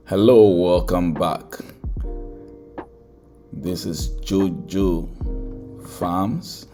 Hello, welcome back. This is JoJo Farms.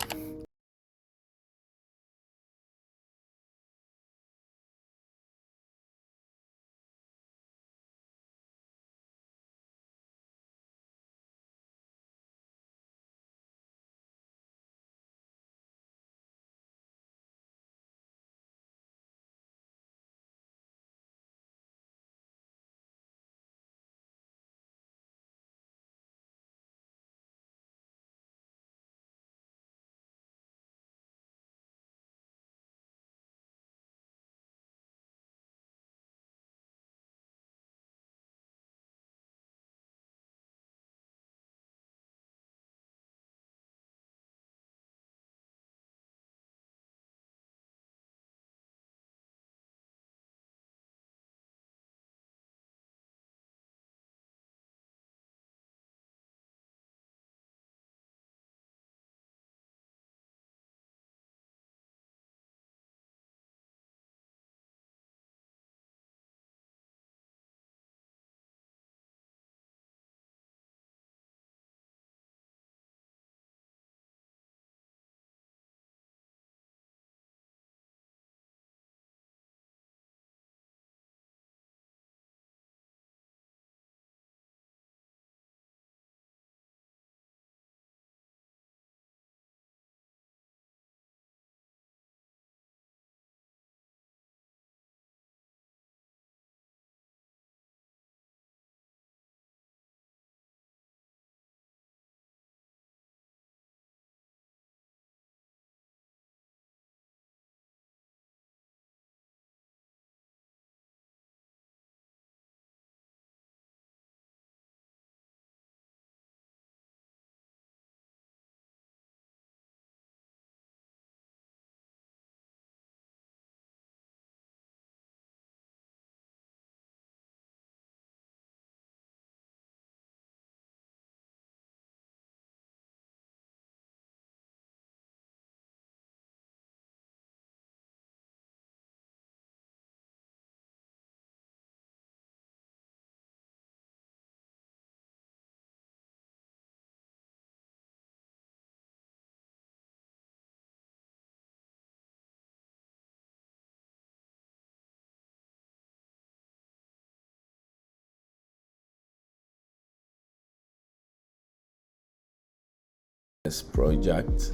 This project,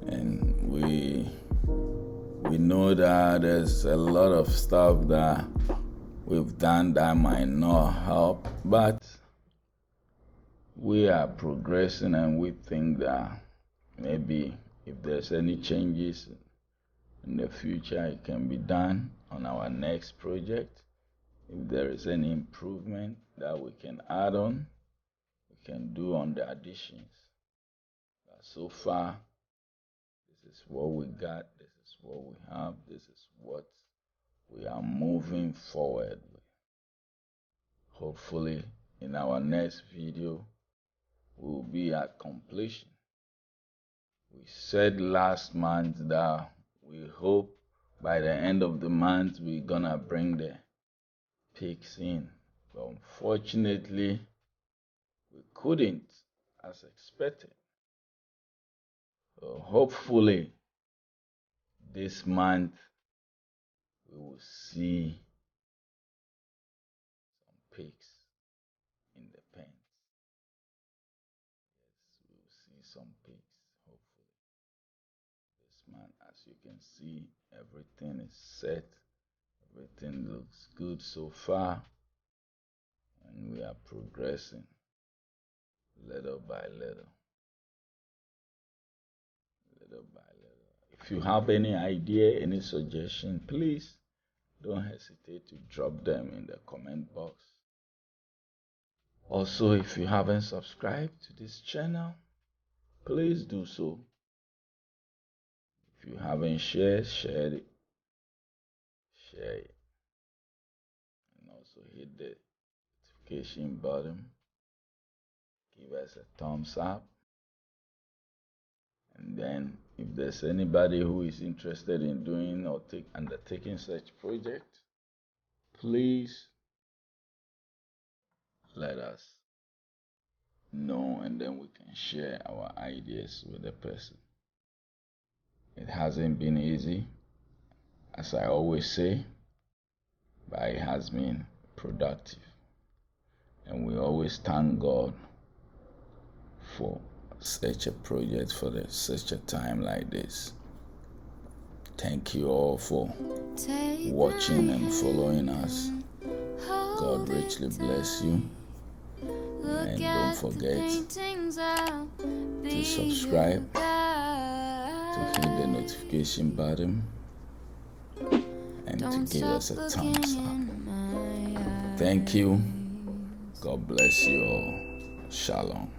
and we know that there's a lot of stuff that we've done that might not help, but we are progressing, and we think that maybe if there's any changes in the future, it can be done on our next project. If there is any improvement that we can add on, we can do on the additions. But so far, this is what we got, this is what we have, this is what we are moving forward with. Hopefully, in our next video, we'll be at completion. We said last month that we hope by the end of the month we're gonna bring the pigs in. But unfortunately, we couldn't as expected. So hopefully, this month we will see some pigs in the pens. Yes, we will see some pigs, hopefully. This month, as you can see, everything is set. Everything looks good so far, and we are progressing little by little, little by little. If you have any idea, any suggestion, please don't hesitate to drop them in the comment box. Also, if you haven't subscribed to this channel, please do so. If you haven't shared, share it. Share it. And also hit the notification button. Give us a thumbs up. And then if there's anybody who is interested in doing or undertaking such project, please let us know, and then we can share our ideas with the person. It hasn't been easy, as I always say, but it has been productive. And we always thank God for such a project, for such a time like this. Thank you all for watching and following us. God richly bless you. And don't forget to subscribe, to hit the notification button, and to give us a thumbs up. Thank you. God bless you all. Shalom.